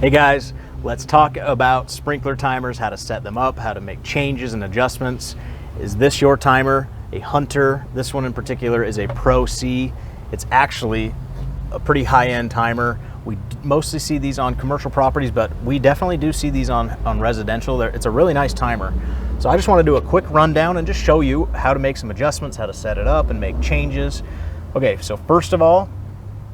Hey guys, let's talk about sprinkler timers, how to set them up, how to make changes and adjustments. Is this your timer? A Hunter. This one in particular is a Pro C. It's actually a pretty high-end timer. We mostly see these on commercial properties, but we definitely do see these on residential. It's a really nice timer. So I just want to do a quick rundown and just show you how to make some adjustments, how to set it up and make changes. Okay, so first of all,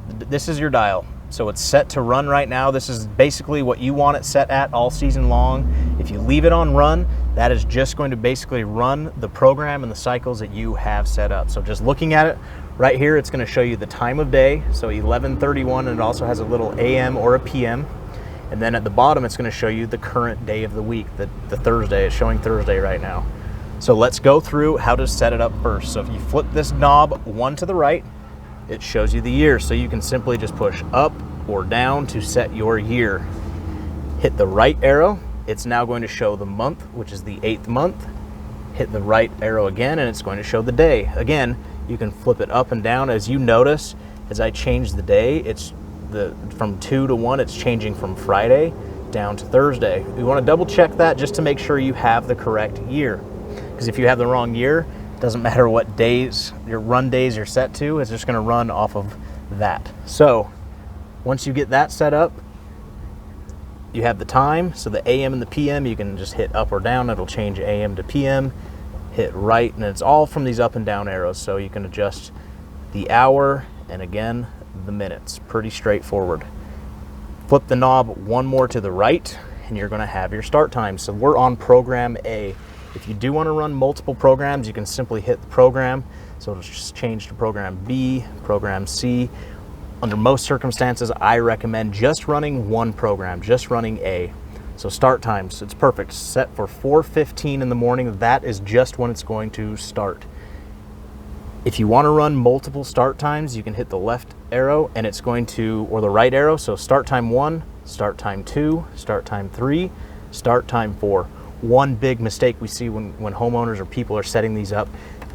this is your dial. So it's set to run right now. This is basically what you want it set at all season long. If you leave it on run, that is just going to basically run the program and the cycles that you have set up. So just looking at it right here, it's going to show you the time of day. So 11:31, and it also has a little AM or a PM. And then at the bottom, it's going to show you the current day of the week, the Thursday. It's showing Thursday right now. So let's go through how to set it up first. So if you flip this knob one to the right, it shows you the year. So you can simply just push up or down to set your year. Hit the right arrow. It's now going to show the month, which is the 8th month. Hit the right arrow again, and it's going to show the day. Again, you can flip it up and down. As you notice, as I change the day, it's from 2 to 1, it's changing from Friday down to Thursday. We want to double check that just to make sure you have the correct year. Because if you have the wrong year, doesn't matter what days, your run days you're set to, it's just going to run off of that. So once you get that set up, you have the time. So the AM and the PM, you can just hit up or down. It'll change AM to PM. Hit right, and it's all from these up and down arrows. So you can adjust the hour and again, the minutes. Pretty straightforward. Flip the knob one more to the right, and you're going to have your start time. So we're on program A. If you do want to run multiple programs, you can simply hit the program. So it'll just change to program B, program C. Under most circumstances, I recommend just running one program, just running A. So start times, it's perfect. Set for 4:15 in the morning. That is just when it's going to start. If you want to run multiple start times, you can hit the left arrow and it's going to, or the right arrow. So start time 1, start time 2, start time 3, start time 4. One big mistake we see when homeowners or people are setting these up,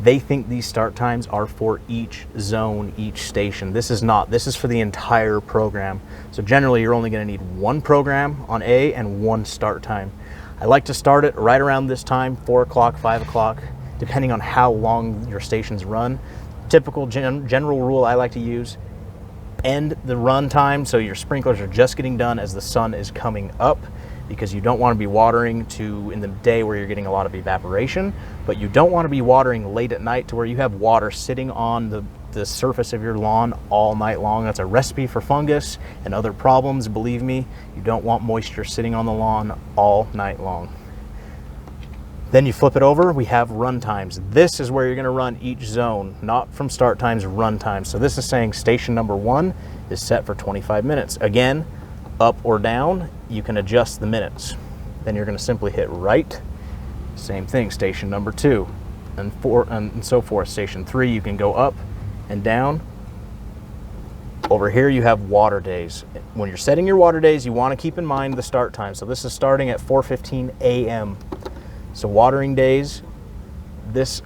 they think these start times are for each zone, each station. This is not. This is for the entire program. So generally you're only going to need one program on A and one start time. I like to start it right around this time, 4 o'clock, 5 o'clock, depending on how long your stations run. Typical general rule I like to use, end the run time so your sprinklers are just getting done as the sun is coming up, because you don't want to be watering in the day where you're getting a lot of evaporation, but you don't want to be watering late at night to where you have water sitting on the surface of your lawn all night long. That's a recipe for fungus and other problems, believe me. You don't want moisture sitting on the lawn all night long. Then you flip it over, we have run times. This is where you're going to run each zone, not from start times, run times. So this is saying station number 1 is set for 25 minutes. Again, up or down, you can adjust the minutes. Then you're going to simply hit right. Same thing, station number 2 and 4 and so forth. Station 3, you can go up and down. Over here you have water days. When you're setting your water days, you want to keep in mind the start time. So this is starting at 4:15 a.m. So watering days, it's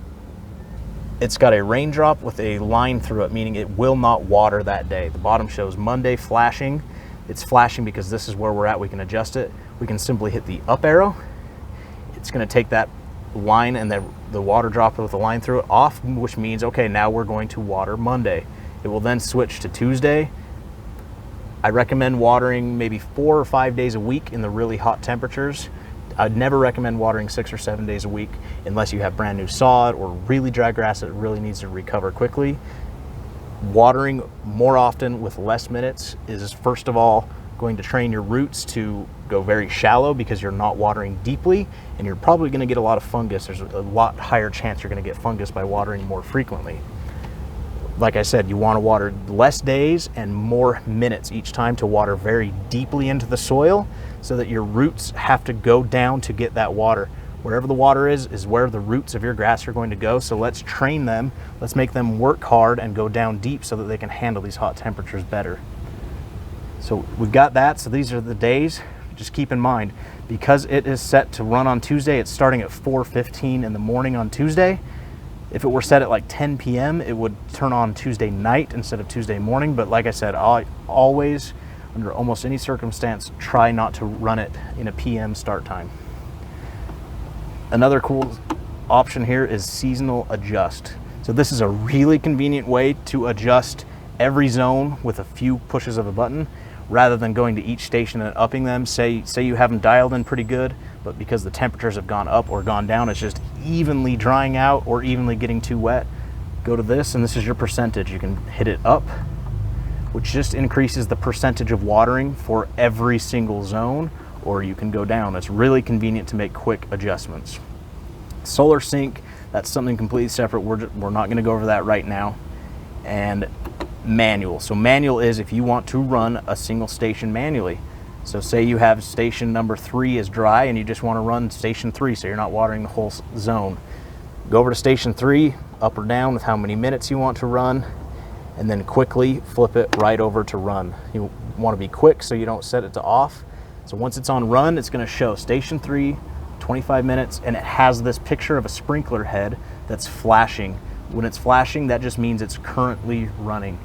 got a raindrop with a line through it, meaning it will not water that day. The bottom shows Monday flashing. It's flashing because this is where we're at. We can adjust it. We can simply hit the up arrow. It's going to take that line and the water drop with the line through it off, which means, okay, now we're going to water Monday. It will then switch to Tuesday. I recommend watering maybe 4 or 5 days a week in the really hot temperatures. I'd never recommend watering 6 or 7 days a week unless you have brand new sod or really dry grass that really needs to recover quickly. Watering more often with less minutes is, first of all, going to train your roots to go very shallow because you're not watering deeply, and you're probably going to get a lot of fungus. There's a lot higher chance you're going to get fungus by watering more frequently. Like I said, you want to water less days and more minutes each time to water very deeply into the soil so that your roots have to go down to get that water. Wherever the water is where the roots of your grass are going to go. So let's train them. Let's make them work hard and go down deep so that they can handle these hot temperatures better. So we've got that. So these are the days. Just keep in mind, because it is set to run on Tuesday, it's starting at 4:15 in the morning on Tuesday. If it were set at like 10 p.m., it would turn on Tuesday night instead of Tuesday morning. But like I said, I always under almost any circumstance, try not to run it in a PM start time. Another cool option here is seasonal adjust. So this is a really convenient way to adjust every zone with a few pushes of a button, rather than going to each station and upping them. Say you have them dialed in pretty good, but because the temperatures have gone up or gone down, it's just evenly drying out or evenly getting too wet. Go to this, and this is your percentage. You can hit it up, which just increases the percentage of watering for every single zone, or you can go down. It's really convenient to make quick adjustments. Solar sync, that's something completely separate. We're not going to go over that right now. And manual. So manual is if you want to run a single station manually. So say you have station number 3 is dry and you just want to run station 3, so you're not watering the whole zone. Go over to station 3, up or down with how many minutes you want to run, and then quickly flip it right over to run. You want to be quick so you don't set it to off. So once it's on run, it's going to show station 3, 25 minutes, and it has this picture of a sprinkler head that's flashing. When it's flashing, that just means it's currently running.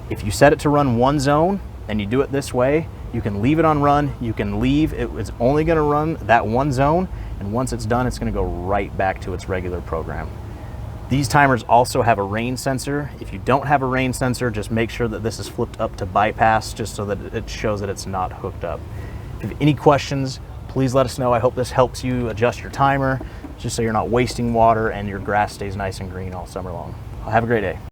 If you set it to run one zone and you do it this way, you can leave it on run, you can leave, it's only going to run that one zone, and once it's done, it's going to go right back to its regular program. These timers also have a rain sensor. If you don't have a rain sensor, just make sure that this is flipped up to bypass, just so that it shows that it's not hooked up. If you have any questions, please let us know. I hope this helps you adjust your timer, just so you're not wasting water and your grass stays nice and green all summer long. Have a great day.